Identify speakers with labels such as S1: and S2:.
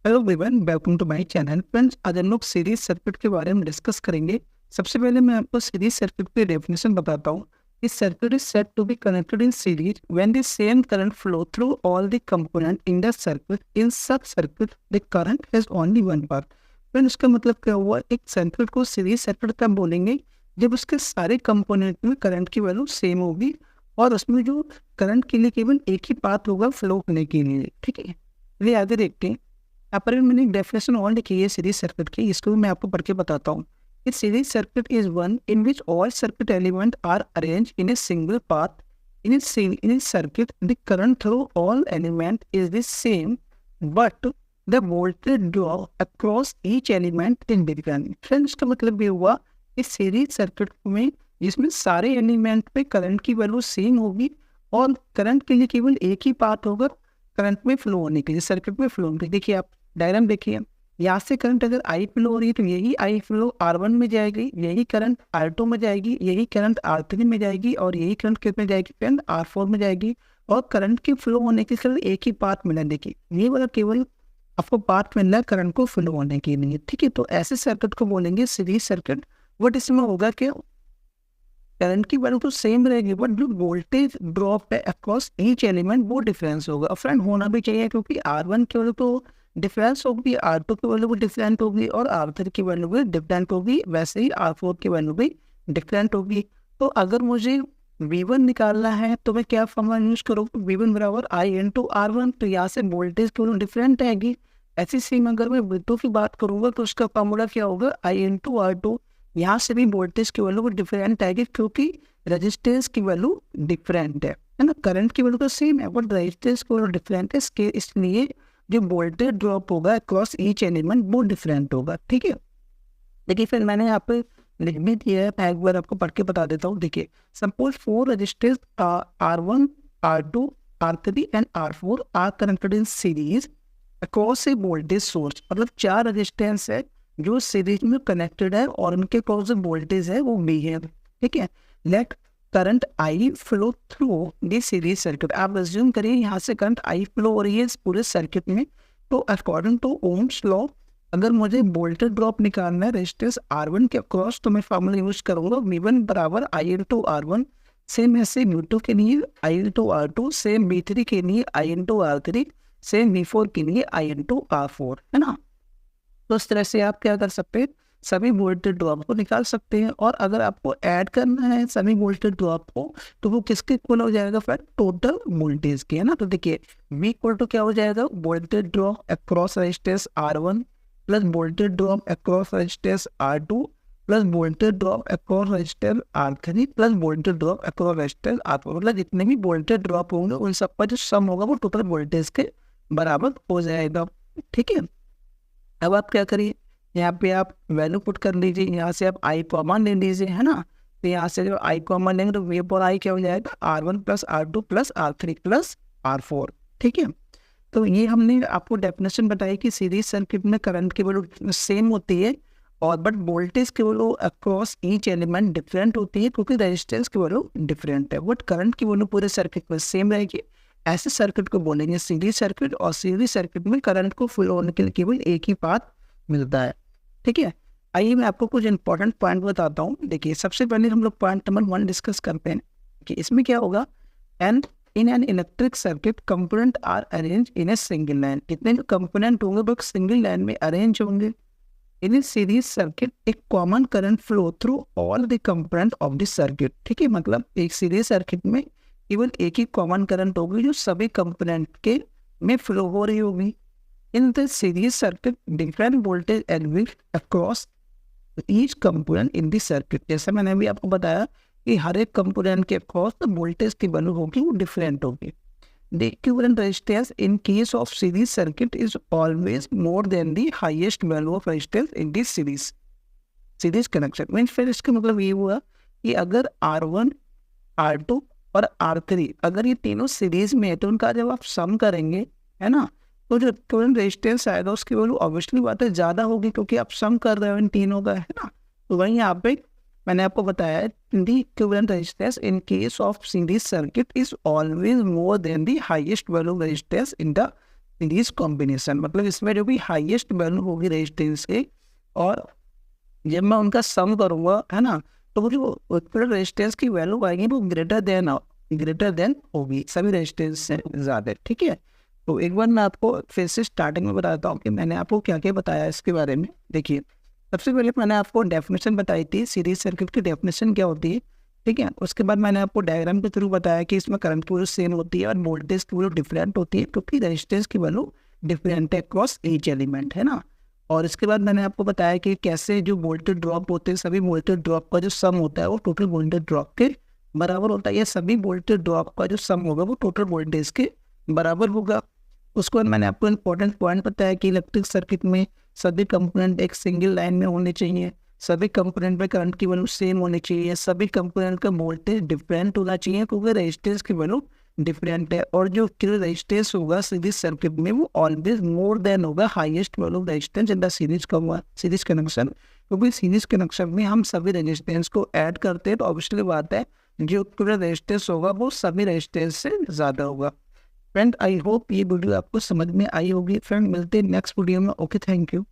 S1: Hello everyone, welcome to my channel. Friends, आज हम लोग सीरीज सर्किट के बारे में डिस्कस करेंगे। सबसे पहले मैं आपको सीरीज सर्किट की डेफिनेशन बताता हूँ। इस circuit is said to be connected in series when the same current flow through all the component in the circuit. In such circuit the current has only one path. Friends, इसका मतलब क्या हुआ? एक circuit को series circuit तब बोलेंगे जब उसके सारे कंपोनेंट में करंट की वैल्यू सेम होगी और उसमें जो करंट के लिए केवल एक ही पाथ होगा फ्लो होने के लिए। ठीक है, ये आगे देखते हैं। यहाँ पर मैंने एक डेफिनेशन और लिखी है सीरीज सर्किट की, इसको मैं आपको पढ़ के बताता हूँ। A series circuit is one in which all circuit elements are arranged in a single path. In a circuit, the current through all elements is the same, but the voltage drop across each element is different. Friends, का मतलब ये हुआ इस series circuit में जिसमें सारे element पे current की वैल्यू सेम होगी और करंट के लिए केवल एक ही पाथ होगा करंट में फ्लो होने के लिए, सर्किट में फ्लो होने के लिए। देखिए, आप डायग्राम देखिए, यहाँ से करंट अगर आई फ्लो हो रही है तो यही आई फ्लो R1 में जाएगी, यही करंट R2 में जाएगी, यही करंट R3 में जाएगी और यही करंट किस में जाएगी? फ्रेंड, R4 में जाएगी। और करंट के फ्लो होने के लिए एक ही पाथ मिला। देखिए, ये वाला केवल आपको पाथ मिल रहा है करंट को फ्लो होने के लिए। ठीक है, तो ऐसे सर्किट को बोलेंगे सीरीज सर्किट। बट इसमें होगा क्या? करंट की वैल्यू तो सेम रहेगी बट जो वोल्टेज ड्रॉप है अक्रॉस ईच एलिमेंट वो डिफरेंस होगा। और फ्रेंड, होना भी चाहिए क्योंकि R1 की वैल्यू तो डिफरेंस होगी, R2 की वैल्यू भी डिफरेंट होगी और R3 की वैल्यू भी डिफरेंट होगी, वैसे ही R4 की वैल्यू भी डिफरेंट होगी। तो अगर मुझे V1 निकालना है तो मैं क्या फॉर्मूला यूज करूँ? V1 बराबर I इंटू R1। तो यहाँ से वोल्टेज की वैल्यू डिफरेंट आएगी। ऐसी सेम अगर मैं V2 की बात करूँगा तो उसका फॉर्मूला क्या होगा? I into R2। यहाँ से भी वोल्टेज की वैल्यू डिफरेंट आएगी क्योंकि रेजिस्टेंस की वैल्यू डिफरेंट है ना। करंट की वैल्यू तो सेम है बट रेजिस्टेंस की वैल्यू डिफरेंट है, इसलिए जो वोल्टेज ड्रॉप होगा अक्रॉस ईच एलिमेंट वो डिफरेंट होगा। ठीक है, देखिए फिर मैंने यहाँ पे लिख भी दिया है, मैं एक बार आपको पढ़ के बता देता हूँ। देखिए, suppose 4 resistance R1, R2, R3 and R4 are connected in series across a voltage source. मतलब 4 रेजिस्टेंस है जो सीरीज में कनेक्टेड है और उनके क्रॉस जो वोल्टेज है वो V है। ठीक है, let current I flow through the series circuit. आप अज्यूम करिए यहाँ से करंट I फ्लो हो रही है इस पूरे सर्किट में। तो अकॉर्डिंग टू ओम्स लॉ अगर मुझे वोल्टेज ड्रॉप निकालना है रेजिस्टेंस R1 के अक्रॉस तो मैं फॉर्मूला यूज करूँगा V1 बराबर I इंटू R1। सेम ऐसे V2 के लिए I into R2, same V3 के लिए I into R3, same V4 के लिए I इंटू R4, है ना। तो इस तरह से आप क्या कर सकते हैं? सभी वोल्टेज ड्रॉप को निकाल सकते हैं। और अगर आपको ऐड करना है सभी वोल्टेज ड्रॉप को तो वो किसके इक्वल हो जाएगा? फिर टोटल वोल्टेज के, है ना। तो देखिए, V इक्वल टू क्या हो जाएगा? Voltage drop across resistance R1 plus voltage drop across resistance R2 plus voltage drop across resistance R3 plus voltage drop across resistance R4। मतलब जितने भी वोल्टेज ड्रॉप होंगे उन सबका जो सम होगा वो टोटल वोल्टेज के बराबर हो जाएगा। ठीक है, अब आप क्या करिए, यहाँ पे आप वैल्यू पुट कर लीजिए, यहाँ से आप I कॉमन ले लीजिए, है ना। तो यहाँ से जब I कॉमन लेंगे तो V पर I क्या हो जाएगा? R1 plus R2 plus R3 plus R4। ठीक है, तो ये हमने आपको डेफिनेशन बताई कि सीरीज सर्किट में करंट की वैल्यू सेम होती है और बट वोल्टेज की value across each element different होती है क्योंकि रेजिस्टेंस की वैल्यू डिफरेंट है। बट करंट की वैल्यू पूरे सर्किट में सेम रहेगी। ऐसे सर्किट को बोलेंगे सीरीज सर्किट। और सीरीज सर्किट में करंट को फ्लो होने के लिए केवल एक ही पाथ मिलता है। ठीक है, आइए मैं आपको कुछ इंपॉर्टेंट पॉइंट बताता हूँ। देखिए, सबसे पहले हम लोग पॉइंट नंबर 1 डिस्कस करते हैं कि इसमें क्या होगा। And in an electric circuit component are arrange in a single line. जितने भी कंपोनेंट होंगे वो सिंगल लाइन में अरेंज होंगे। इन ए सीरीज सर्किट एक common current flow through all the component of the circuit. ठीक है, मतलब एक सीरीज सर्किट में केवल एक ही कॉमन करंट होगी जो सभी कंपोनेंट के में फ्लो हो रही होगी। In the series circuit, different voltage exist across each component in the circuit। जैसे मैंने अभी आपको बताया कि हर एक कंपोनेंट के अक्रॉस तो वोल्टेज की वैल्यू होगी वो डिफरेंट होगी। The equivalent resistance in case of series circuit is always more than the highest value of resistance in this series connection। Means फिर इसका मतलब ये हुआ कि अगर R1, R2 और R3 अगर ये तीनों सीरीज में है तो उनका जब आप सम करेंगे, है ना, तो जो इक्विवेलेंट रेजिस्टेंस आएगा उसकी वैल्यू ऑब्वियसली बात है ज़्यादा होगी क्योंकि आप सम कर रहे हो इन तीनों का, है ना। तो वहीं यहाँ पे मैंने आपको बताया है the equivalent resistance in case of series circuit is always more than the highest value resistance in the series combination, मतलब इसमें जो भी हाईएस्ट वैल्यू होगी रेजिस्टेंस की, और जब मैं उनका सम करूंगा, है ना, तो वो जो रेजिस्टेंस की वैल्यू आएगी वो ग्रेटर देन होगी सभी रेजिस्टेंस से ज़्यादा, ठीक है। तो एक बार मैं आपको फिर से स्टार्टिंग में बताता हूँ कि मैंने आपको क्या क्या बताया इसके बारे में। देखिए, सबसे पहले मैंने आपको डेफिनेशन बताई थी, सीरीज सर्किट की डेफिनेशन क्या होती है, ठीक है। उसके बाद मैंने आपको डायग्राम के थ्रू बताया कि इसमें करंट की वैल्यू सेम होती है और वोल्टेज की वैल्यू डिफरेंट होती है, क्योंकि रेजिस्टेंस की वैल्यू डिफरेंट है अक्रॉस ईच एलिमेंट, है ना। और इसके बाद मैंने आपको बताया कि कैसे जो वोल्टेज ड्रॉप होते हैं, सभी वोल्टेज ड्रॉप का जो सम होता है वो टोटल वोल्टेज ड्रॉप के बराबर होता है। ये सभी वोल्टेज ड्रॉप का जो सम होगा वो टोटल वोल्टेज के बराबर होगा। उसके बाद मैंने आपको इंपॉर्टेंट पॉइंट बताया कि इलेक्ट्रिक सर्किट में सभी कंपोनेंट एक सिंगल लाइन में होने चाहिए, सभी कंपोनेंट में करंट की वैल्यू सेम होनी चाहिए, सभी कंपोनेंट का वोल्टेज डिफरेंट होना चाहिए क्योंकि रेजिस्टेंस की वैल्यू डिफरेंट है, और जो रेजिस्टेंस होगा सीरीज सर्किट में वो ऑलवेज मोर देन होगा highest value of resistance in the series connection, क्योंकि सीरीज कनेक्शन में हम सभी रेजिस्टेंस को ऐड करते हैं, तो ऑब्वियसली बात है जो रेजिस्टेंस होगा वो सभी रेजिस्टेंस से ज़्यादा होगा। फ्रेंड, आई होप ये वीडियो आपको समझ में आई होगी। फ्रेंड, मिलते हैं नेक्स्ट वीडियो में। Okay, thank you.